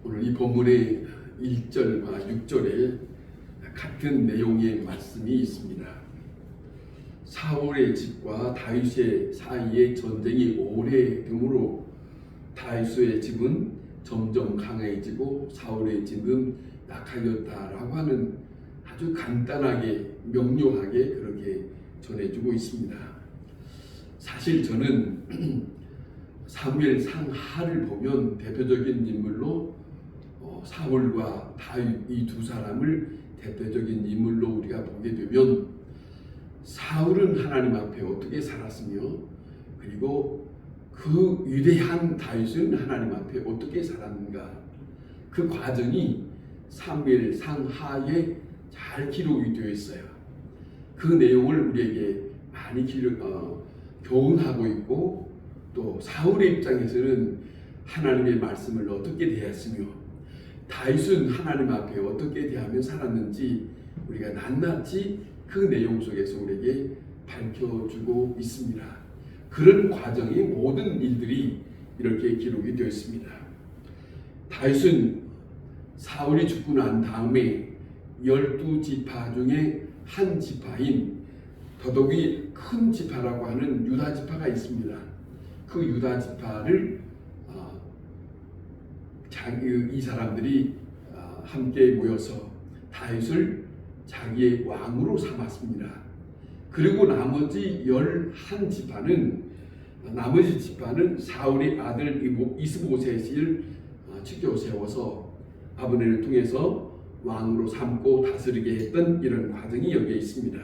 오늘 이 본문의 1절과 6절에 같은 내용의 말씀이 있습니다. 사울의 집과 다윗의 사이에 전쟁이 오래되므로 다윗의 집은 점점 강해지고 사울의 집은 약해졌다라고 하는 아주 간단하게 명료하게 그렇게 전해주고 있습니다. 사실 저는 사무엘 상하를 보면 대표적인 인물로 사울과 다윗 이 두 사람을 대표적인 인물로 우리가 보게 되면 사울은 하나님 앞에 어떻게 살았으며 그리고 그 위대한 다윗은 하나님 앞에 어떻게 살았는가, 그 과정이 사무엘 상하에 잘 기록이 되어 있어요. 그 내용을 우리에게 많이 교훈하고 있고, 또 사울의 입장에서는 하나님의 말씀을 어떻게 대했으며 다윗은 하나님 앞에 어떻게 대하며 살았는지 우리가 낱낱이 그 내용 속에서 우리에게 밝혀주고 있습니다. 그런 과정의 모든 일들이 이렇게 기록이 되어 있습니다. 다윗은 사울이 죽고 난 다음에 12지파 중에 한 지파인 더더욱이 큰 지파라고 하는 유다 지파가 있습니다. 그 유다 지파를 이 사람들이 함께 모여서 다윗을 자기의 왕으로 삼았습니다. 그리고 나머지 11지파는 사울의 아들 이스보셋을 치켜 세워서 아브넬을 통해서 왕으로 삼고 다스리게 했던 이런 과정이 여기에 있습니다.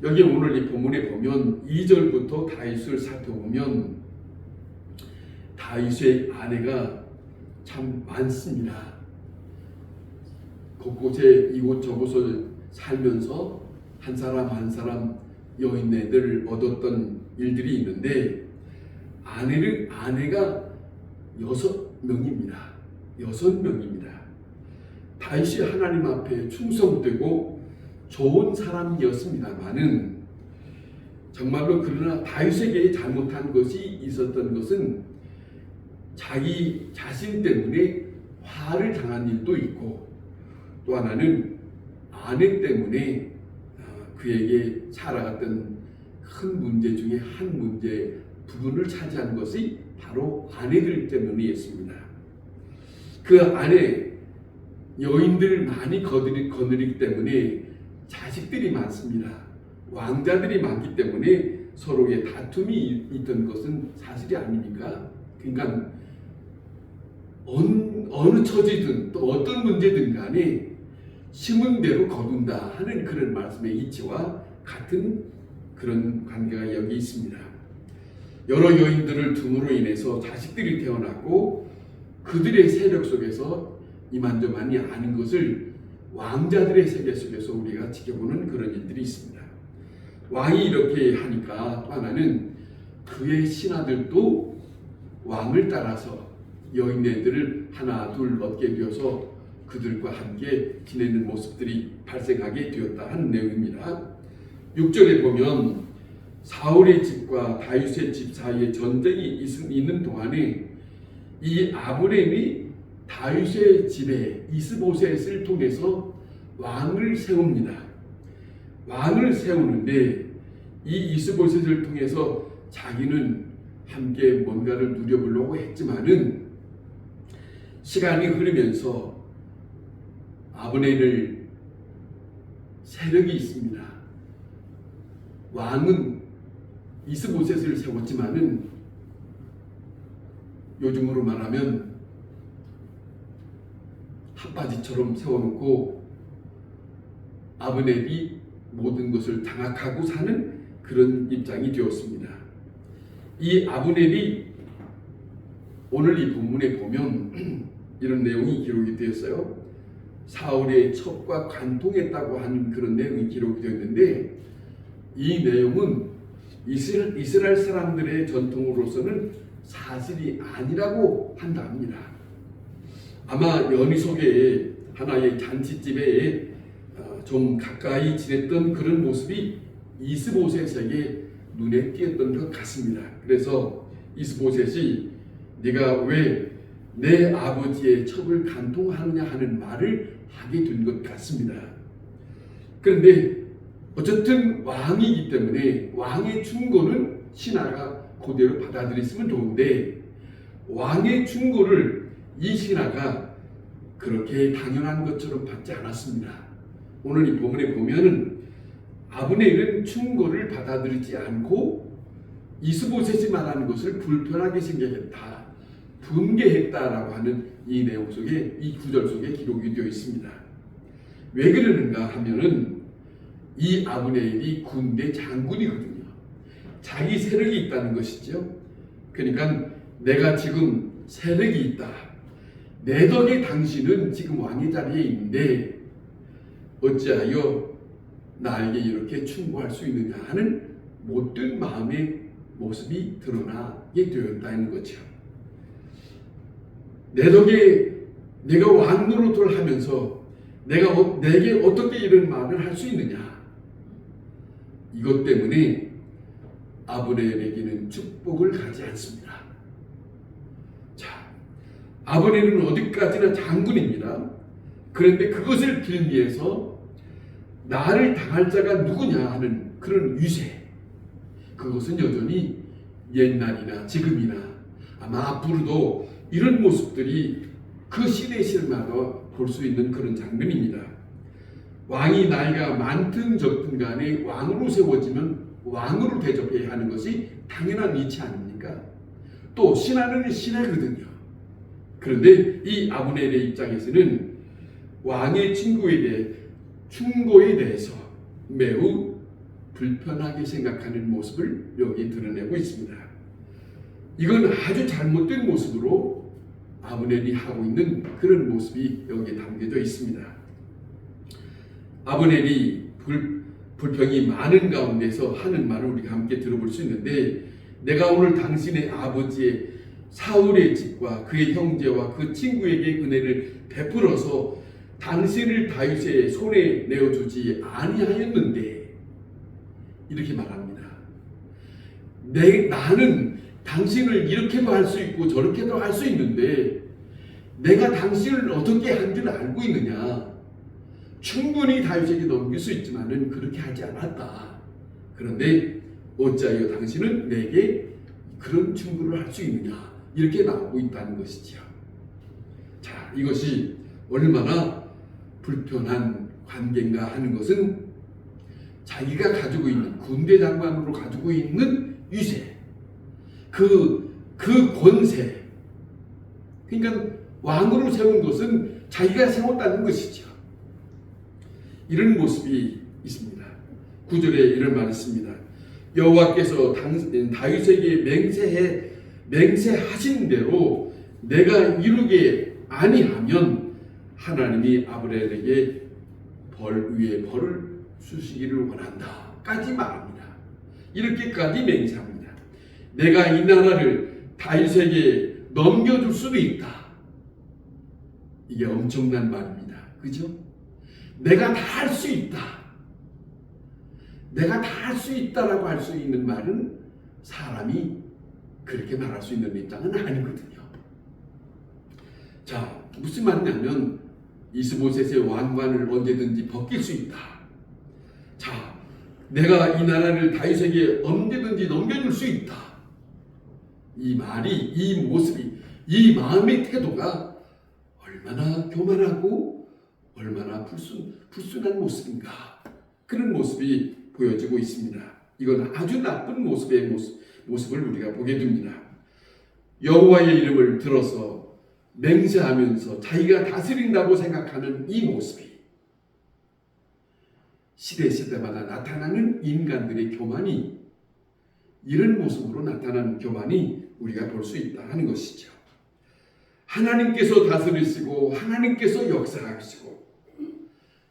여기 오늘 이 본문에 보면 2절부터 다윗을 살펴보면 다윗의 아내가 참 많습니다. 곳곳에 이곳저곳을 살면서 한 사람 한 사람 여인네들을 얻었던 일들이 있는데 아내가 6명입니다. 6명입니다. 다윗이 하나님 앞에 충성되고 좋은 사람이었습니다만은 정말로 그러나 다윗에게 잘못한 것이 있었던 것은 자기 자신 때문에 화를 당한 일도 있고, 또 하나는 아내 때문에 그에게 살아갔던 큰 문제 중에 한 문제 부분을 차지한 것이 바로 아내들 때문이었습니다. 그 아내 여인들을 많이 거느리기 때문에 자식들이 많습니다. 왕자들이 많기 때문에 서로의 다툼이 있던 것은 사실이 아닙니까? 그러니까 어느 처지든 또 어떤 문제든 간에 심은 대로 거둔다 하는 그런 말씀의 이치와 같은 그런 관계가 여기 있습니다. 여러 여인들을 둠으로 인해서 자식들이 태어났고 그들의 세력 속에서 이만저만이 아닌 것을 왕자들의 세계 속에서 우리가 지켜보는 그런 일들이 있습니다. 왕이 이렇게 하니까 또 하나는 그의 신하들도 왕을 따라서 여인네들을 하나 둘 얻게 되어서 그들과 함께 지내는 모습들이 발생하게 되었다 하는 내용입니다. 6절에 보면 사울의 집과 다윗의 집 사이에 전쟁이 있는 동안에 이 아브넬이 다윗의 집에 이스보셋을 통해서 왕을 세웁니다. 왕을 세우는데 이 이스보셋을 통해서 자기는 함께 뭔가를 누려보려고 했지만은 시간이 흐르면서 아브넬을 세력이 있습니다. 왕은 이스보셋을 세웠지만은 요즘으로 말하면 핫바지처럼 세워놓고 아브넬이 모든 것을 장악하고 사는 그런 입장이 되었습니다. 이 아브넬이 오늘 이 본문에 보면 이런 내용이 기록이 되었어요. 사울의 첩과 관통했다고 하는 그런 내용이 기록이 되었는데 이 내용은 이스라엘 사람들의 전통으로서는 사실이 아니라고 한다 합니다. 아마 연희 속에 하나의 잔치집에 좀 가까이 지냈던 그런 모습이 이스보셋에게 눈에 띄었던 것 같습니다. 그래서 이스보셋이 네가 왜 내 아버지의 첩을 간통하느냐 하는 말을 하게 된 것 같습니다. 그런데 어쨌든 왕이기 때문에 왕의 충고는 신하가 그대로 받아들였으면 좋은데 왕의 충고를 이 신하가 그렇게 당연한 것처럼 받지 않았습니다. 오늘 이 본문에 보면은 아브넬은 충고를 받아들이지 않고 이스보셋이 말하는 것을 불편하게 생각했다, 분개했다라고 하는 이 내용 속에, 이 구절 속에 기록이 되어 있습니다. 왜 그러는가 하면은 이 아브넬이 군대 장군이거든요. 자기 세력이 있다는 것이죠. 그러니까 내가 지금 세력이 있다, 내 덕에 당신은 지금 왕의 자리에 있는데 어찌하여 나에게 이렇게 충고할 수 있느냐 하는 못된 마음의 모습이 드러나게 되었다는 거죠. 내 덕에 내가 왕 노릇을 하면서 내게 어떻게 이런 말을 할 수 있느냐, 이것 때문에 아브넬에게는 축복을 가지 않습니다. 자, 아브넬은 어디까지나 장군입니다. 그런데 그것을 빌미해서 나를 당할 자가 누구냐 하는 그런 위세, 그것은 여전히 옛날이나 지금이나 아마 앞으로도 이런 모습들이 그 시대 시대마다 볼 수 있는 그런 장면입니다. 왕이 나이가 많든 적든 간에 왕으로 세워지면 왕으로 대접해야 하는 것이 당연한 이치 아닙니까? 또 신하는 신하거든요. 그런데 이 아브넬의 입장에서는 왕의 충고에 대해서 매우 불편하게 생각하는 모습을 여기 드러내고 있습니다. 이건 아주 잘못된 모습으로 아브넬이 하고 있는 그런 모습이 여기에 담겨져 있습니다. 아브넬이 불평이 많은 가운데서 하는 말을 우리가 함께 들어볼 수 있는데, 내가 오늘 당신의 아버지의 사울의 집과 그의 형제와 그 친구에게 은혜를 베풀어서 당신을 다윗의 손에 내어주지 아니하였는데, 이렇게 말합니다. 나는 당신을 이렇게도 할 수 있고 저렇게도 할 수 있는데 내가 당신을 어떻게 한 줄 알고 있느냐. 충분히 다윗에게 넘길 수 있지만은 그렇게 하지 않았다. 그런데 어찌하여 당신은 내게 그런 충고를 할 수 있느냐, 이렇게 나오고 있다는 것이지요. 자, 이것이 얼마나 불편한 관계인가 하는 것은 자기가 가지고 있는 군대 장관으로 가지고 있는 위세, 그 권세, 그러니까 왕으로 세운 것은 자기가 세웠다는 것이죠. 이런 모습이 있습니다. 9절에 이런 말이 있습니다. 여호와께서 다윗에게 맹세하신 대로 내가 이루게 아니하면 하나님이 아브넬에게 벌 위에 벌을 주시기를 원한다 까지 말합니다. 이렇게까지 맹세합니다. 내가 이 나라를 다윗에게 넘겨줄 수도 있다. 이게 엄청난 말입니다. 그죠? 내가 다 할 수 있다. 내가 다 할 수 있다라고 할 수 있는 말은 사람이 그렇게 말할 수 있는 입장은 아니거든요. 자, 무슨 말이냐면 이스보셋의 왕관을 언제든지 벗길 수 있다. 자, 내가 이 나라를 다윗에게 언제든지 넘겨줄 수 있다. 이 말이, 이 모습이, 이 마음의 태도가 얼마나 교만하고 얼마나 불순한 모습인가, 그런 모습이 보여지고 있습니다. 이건 아주 나쁜 모습을 우리가 보게 됩니다. 여호와의 이름을 들어서 맹세하면서 자기가 다스린다고 생각하는 이 모습이 시대마다 나타나는 인간들의 교만이, 이런 모습으로 나타나는 교만이 우리가 볼 수 있다 하는 것이죠. 하나님께서 다스리시고 하나님께서 역사하시고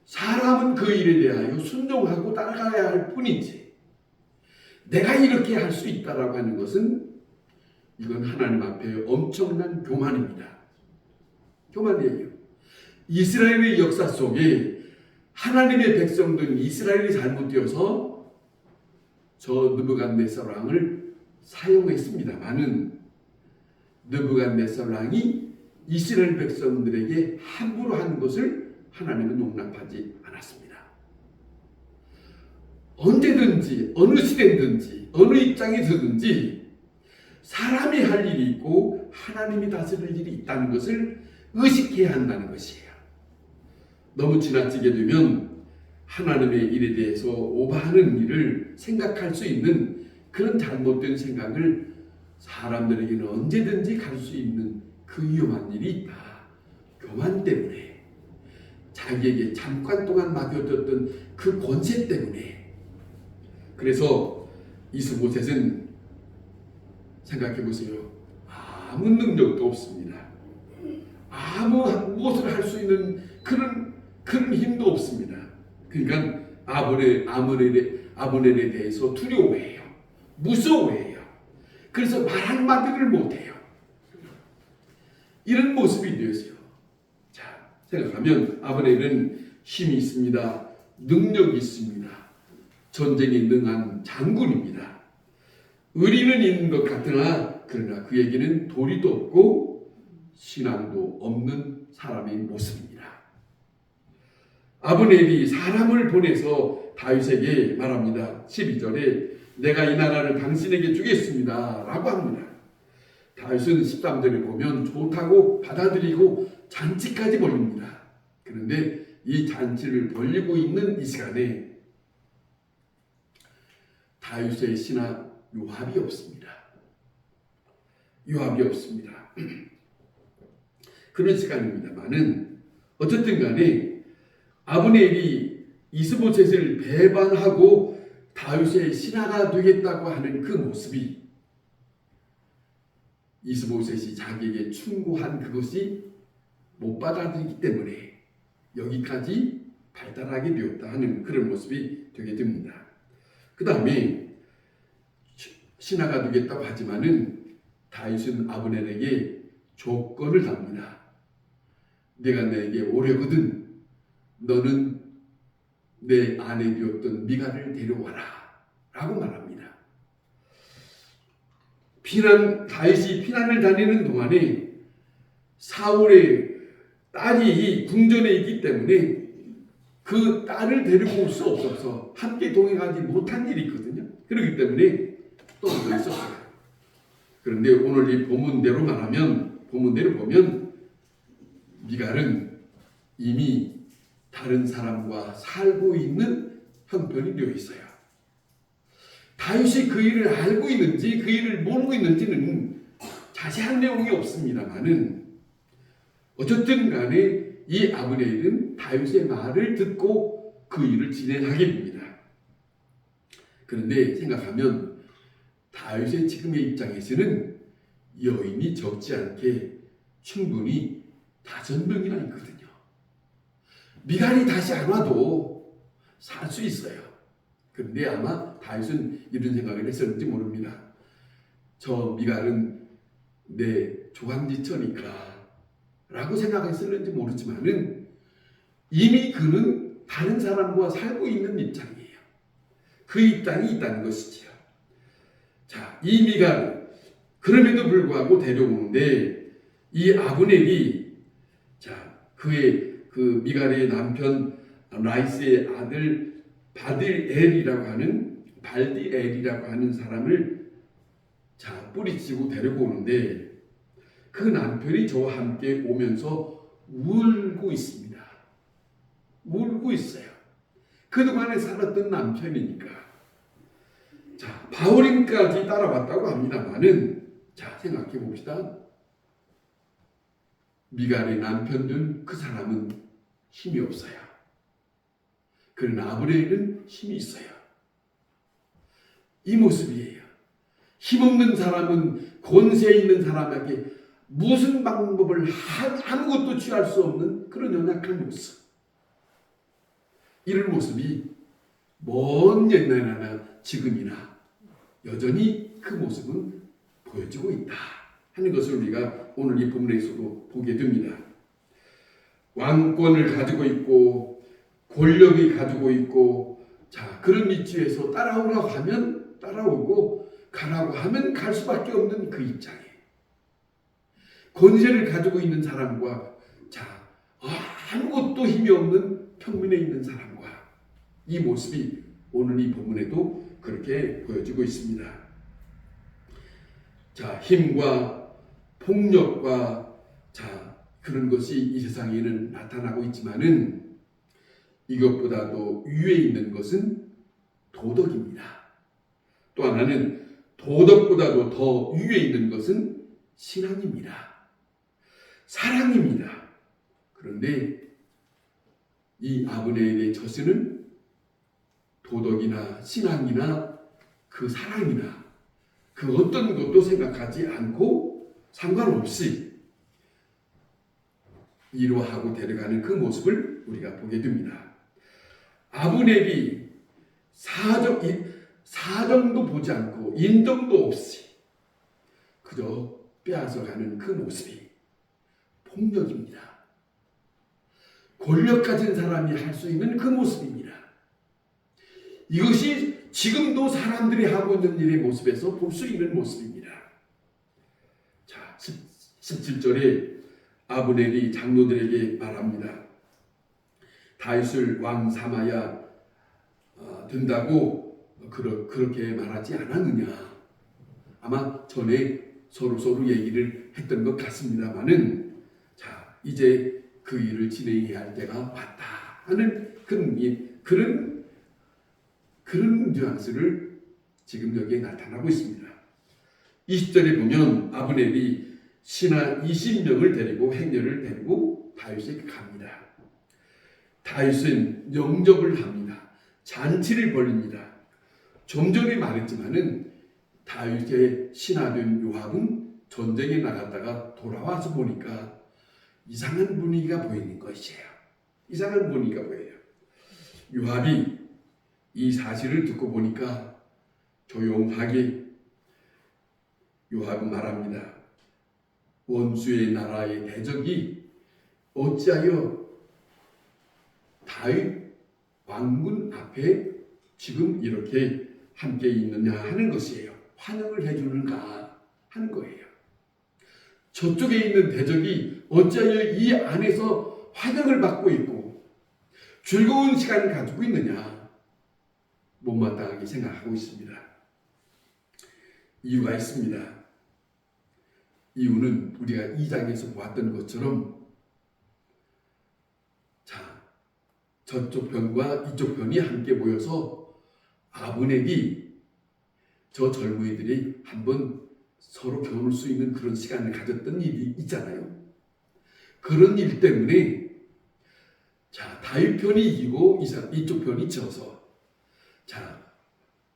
사람은 그 일에 대하여 순종하고 따라가야 할 뿐이지, 내가 이렇게 할 수 있다라고 하는 것은 이건 하나님 앞에 엄청난 교만입니다. 교만이에요. 이스라엘의 역사 속에 하나님의 백성된 이스라엘이 잘못되어서 저 느부갓네살 왕을 사용했습니다만은 느부갓네살 왕이 이스라엘 백성들에게 함부로 한 것을 하나님은 용납하지 않았습니다. 언제든지 어느 시대든지 어느 입장에서든지 사람이 할 일이 있고 하나님이 다스릴 일이 있다는 것을 의식해야 한다는 것이에요. 너무 지나치게 되면 하나님의 일에 대해서 오버하는 일을 생각할 수 있는 그런 잘못된 생각을 사람들에게는 언제든지 갈 수 있는 그 위험한 일이 있다. 교만 때문에, 자기에게 잠깐 동안 맡겨졌던 그 권세 때문에. 그래서 이스보셋은 생각해 보세요. 아무 능력도 없습니다. 무엇을 할 수 있는 그런 힘도 없습니다. 그러니까 아브넬에 대해서 두려워해요. 무서워해요. 그래서 말 한마디를 못해요. 이런 모습이 되었어요. 자, 생각하면 아브넬은 힘이 있습니다. 능력이 있습니다. 전쟁에 능한 장군입니다. 의리는 있는 것 같으나 그러나 그에게는 도리도 없고 신앙도 없는 사람의 모습입니다. 아브넬이 사람을 보내서 다윗에게 말합니다. 12절에 내가 이 나라를 당신에게 주겠습니다 라고 합니다. 다윗은 13절에 보면 좋다고 받아들이고 잔치까지 벌립니다. 그런데 이 잔치를 벌리고 있는 이 시간에 다윗의 신하 요압이 없습니다. 요압이 없습니다. 그런 시간입니다만은 어쨌든 간에 아브넬이 이스보셋을 배반하고 다윗의 신하가 되겠다고 하는 그 모습이 이스보셋이 자기에게 충고한 그것이 못 받아들이기 때문에 여기까지 발달하게 되었다 하는 그런 모습이 되게 됩니다. 그 다음에 신하가 되겠다고 하지만은 다윗은 아브넬에게 조건을 답니다. 내가 너에게 오려거든 너는 내 아내 되었던 미갈을 데려와라 라고 말합니다. 다윗이 피난을 다니는 동안에 사울의 딸이 궁전에 있기 때문에 그 딸을 데리고 올 수 없어서 함께 동행하지 못한 일이 있거든요. 그렇기 때문에 떠들고 있었어요. 그런데 오늘 이 본문대로 보면 미갈은 이미 다른 사람과 살고 있는 형편이 되어 있어요. 다윗이 그 일을 알고 있는지 그 일을 모르고 있는지는 자세한 내용이 없습니다만은 어쨌든 간에 이 아브넬은 다윗의 말을 듣고 그 일을 진행하게 됩니다. 그런데 생각하면 다윗의 지금의 입장에서는 여인이 적지 않게 충분히 5명이나 있거든요. 미갈이 다시 안 와도 살 수 있어요. 그런데 아마 다윗은 이런 생각을 했었는지 모릅니다. 저 미갈은 내 조강지처니까 라고 생각했을는지 모르지만은 이미 그는 다른 사람과 살고 있는 입장이에요. 그 입장이 있다는 것이지요. 자, 이 미갈 그럼에도 불구하고 데려오는데 이 아브넬이 그의 그 미갈의 남편 라이스의 아들 발디엘이라고 하는 사람을 뿌리치고 데리고 오는데 그 남편이 저와 함께 오면서 울고 있습니다. 울고 있어요. 그동안에 살았던 남편이니까. 바울임까지 따라왔다고 합니다만은 생각해 봅시다. 미갈의 남편은 그 사람은 힘이 없어요. 그러나 아브넬은 힘이 있어요. 이 모습이에요. 힘없는 사람은 권세 있는 사람에게 무슨 방법을 아무것도 취할 수 없는 그런 연약한 모습. 이런 모습이 먼 옛날이나 지금이나 여전히 그 모습은 보여지고 있다 하는 것을 우리가 오늘 이 본문에서도 보게 됩니다. 왕권을 가지고 있고 권력이 가지고 있고 그런 위치에서 따라오라고 하면 따라오고 가라고 하면 갈 수밖에 없는 그 입장에 권세를 가지고 있는 사람과 아무것도 힘이 없는 평민에 있는 사람과 이 모습이 오늘 이 본문에도 그렇게 보여지고 있습니다. 힘과 폭력과 그런 것이 이 세상에는 나타나고 있지만은 이것보다도 위에 있는 것은 도덕입니다. 또 하나는 도덕보다도 더 위에 있는 것은 신앙입니다. 사랑입니다. 그런데 이 아브넬의 저수는 도덕이나 신앙이나 그 사랑이나 그 어떤 것도 생각하지 않고 상관없이 이루하고 데려가는 그 모습을 우리가 보게 됩니다. 아브넬이 사정도 보지 않고 인정도 없이 그저 빼앗아가는 그 모습이 폭력입니다. 권력 가진 사람이 할 수 있는 그 모습입니다. 이것이 지금도 사람들이 하고 있는 일의 모습에서 볼 수 있는 모습입니다. 17절에 아브넬이 장로들에게 말합니다. 다윗을 왕 삼아야 된다고 그렇게 말하지 않았느냐. 아마 전에 서로 얘기를 했던 것 같습니다만은 이제 그 일을 진행해야 할 때가 왔다 하는 그런 뉘앙스를 지금 여기에 나타나고 있습니다. 20절에 보면 아브넬이 신하 20명을 데리고 행렬을 데리고 다윗에게 갑니다. 다윗은 영접을 합니다. 잔치를 벌립니다. 좀 전에 말했지만은 다윗의 신하된 요압은 전쟁에 나갔다가 돌아와서 보니까 이상한 분위기가 보이는 것이에요. 이상한 분위기가 보여요. 요압이 이 사실을 듣고 보니까 조용하게 요압은 말합니다. 원수의 나라의 대적이 어찌하여 다윗 왕군 앞에 지금 이렇게 함께 있느냐 하는 것이에요. 환영을 해주는가 하는 거예요. 저쪽에 있는 대적이 어찌하여 이 안에서 환영을 받고 있고 즐거운 시간을 가지고 있느냐 못마땅하게 생각하고 있습니다. 이유가 있습니다. 이유는 우리가 2장에서 보았던 것처럼 저쪽 편과 이쪽 편이 함께 모여서 아브넬이 저 젊은이들이 한번 서로 겨눌 수 있는 그런 시간을 가졌던 일이 있잖아요. 그런 일 때문에 다윗 편이 이기고 이쪽 편이 져서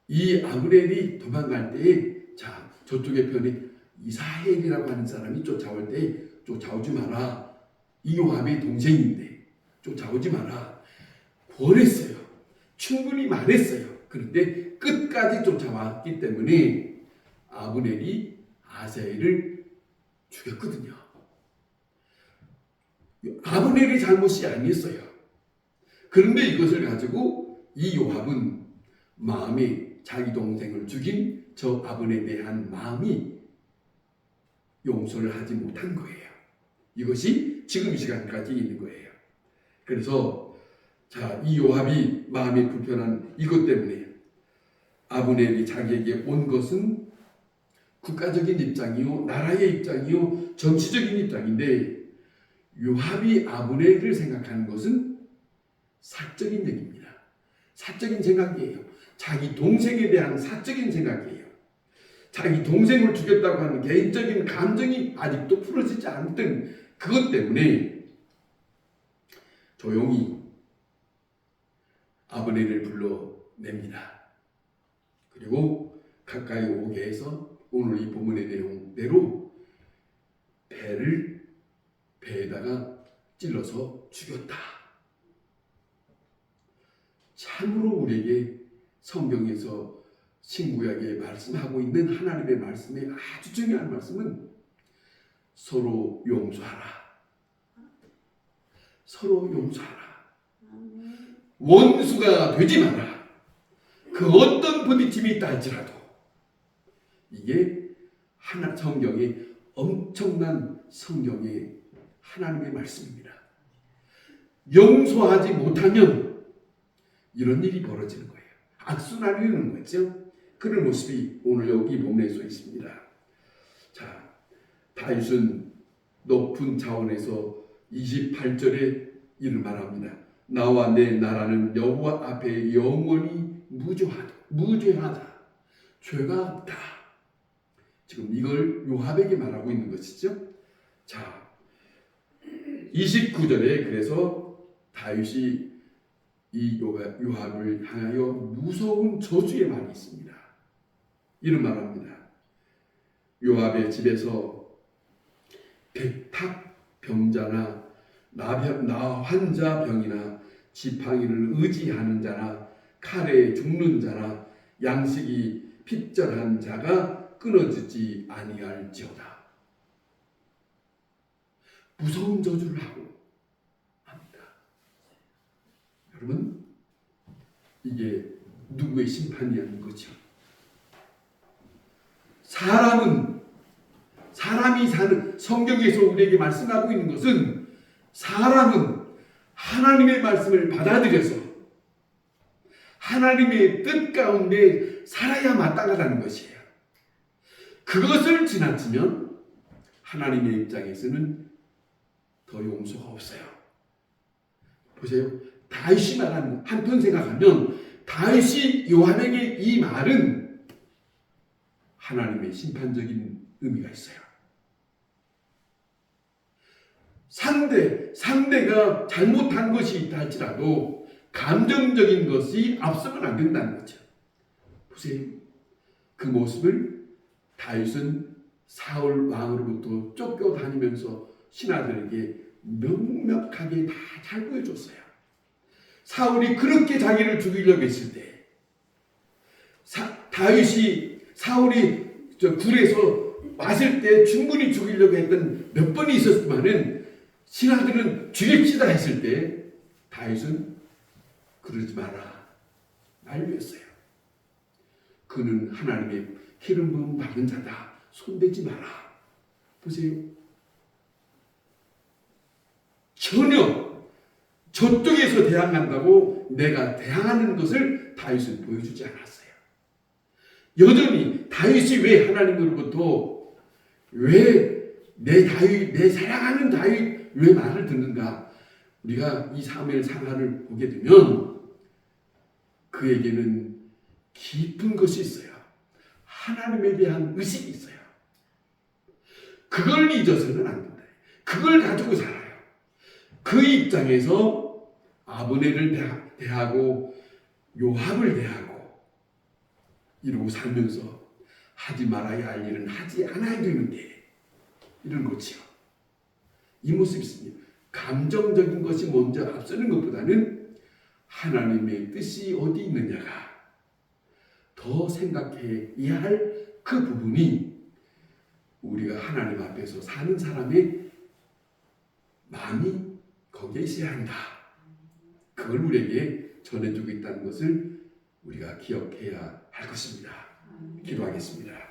이 아브넬이 도망갈 때에 저쪽의 편이 이사헬이라고 하는 사람이 쫓아올 때 쫓아오지 마라. 이 요압의 동생인데 쫓아오지 마라. 권했어요. 충분히 말했어요. 그런데 끝까지 쫓아왔기 때문에 아브넬이 아사헬을 죽였거든요. 아브넬의 잘못이 아니었어요. 그런데 이것을 가지고 이 요압은 마음에 자기 동생을 죽인 저 아브넬에 대한 마음이 용서를 하지 못한 거예요. 이것이 지금 이 시간까지 있는 거예요. 그래서 이 요압이 마음이 불편한 이것 때문에 아브넬이 자기에게 온 것은 국가적인 입장이요, 나라의 입장이요, 정치적인 입장인데 요압이 아브넬을 생각하는 것은 사적인 얘기입니다. 사적인 생각이에요. 자기 동생에 대한 사적인 생각이에요. 자기 동생을 죽였다고 하는 개인적인 감정이 아직도 풀어지지 않던 그것 때문에 조용히 아브넬을 불러냅니다. 그리고 가까이 오게 해서 오늘 이 본문의 내용대로 배에다가 찔러서 죽였다. 참으로 우리에게 성경에서 신구약에 말씀하고 있는 하나님의 말씀의 아주 중요한 말씀은 서로 용서하라. 서로 용서하라. 원수가 되지 마라. 그 어떤 부딪힘이 있다 할지라도 이게 하나 성경의 엄청난 성경의 하나님의 말씀입니다. 용서하지 못하면 이런 일이 벌어지는 거예요. 악순환이는 거죠. 그런 모습이 오늘 여기 본문에 써 있습니다. 자, 다윗은 높은 차원에서 28절에 이를 말합니다. 나와 내 나라는 여호와 앞에 영원히 무죄하다. 죄가 없다. 지금 이걸 요압에게 말하고 있는 것이죠. 자, 29절에 그래서 다윗이 이 요압을 향하여 무서운 저주의 말이 있습니다. 이런 말합니다. 요압의 집에서 백탁 병자나 나환자 병이나 지팡이를 의지하는 자나 칼에 죽는 자나 양식이 핍절한 자가 끊어지지 아니할지어다. 무서운 저주를 하고 합니다. 여러분, 이게 누구의 심판이라는 거죠? 사람이 사는, 성경에서 우리에게 말씀하고 있는 것은 사람은 하나님의 말씀을 받아들여서 하나님의 뜻 가운데 살아야 마땅하다는 것이에요. 그것을 지나치면 하나님의 입장에서는 더 용서가 없어요. 보세요. 다윗이 말하는, 한편 생각하면 다윗이 요압에게 이 말은 하나님의 심판적인 의미가 있어요. 상대가 잘못한 것이 있다 할지라도 감정적인 것이 앞서면 안 된다는 거죠. 보세요. 그 모습을 다윗은 사울 왕으로부터 쫓겨다니면서 신하들에게 명확하게 다 잘 보여줬어요. 사울이 그렇게 자기를 죽이려고 했을 때 사울이 굴에서 왔을 때 충분히 죽이려고 했던 몇 번이 있었지만은 신하들은 죽일지다 했을 때 다윗은 그러지 마라 말렸어요. 그는 하나님의 기름 부음 받은 자다. 손대지 마라. 보세요. 전혀 저쪽에서 대항한다고 내가 대항하는 것을 다윗은 보여주지 않았어요. 여전히 다윗이 왜 하나님으로부터 왜 내 사랑하는 다윗 왜 말을 듣는가? 우리가 이 사무엘 상하를 보게 되면 그에게는 깊은 것이 있어요. 하나님에 대한 의식이 있어요. 그걸 잊어서는 안 된다. 그걸 가지고 살아요. 그 입장에서 아브넬을 대하고 요압을 대하고 이러고 살면서 하지 말아야 할 일은 하지 않아야 되는데 이런 거지요. 이 모습이 있습니다. 감정적인 것이 먼저 앞서는 것보다는 하나님의 뜻이 어디 있느냐가 더 생각해야 할 그 부분이 우리가 하나님 앞에서 사는 사람의 마음이 거기에 있어야 한다. 그걸 우리에게 전해주고 있다는 것을 우리가 기억해야 할 것입니다. 기도하겠습니다.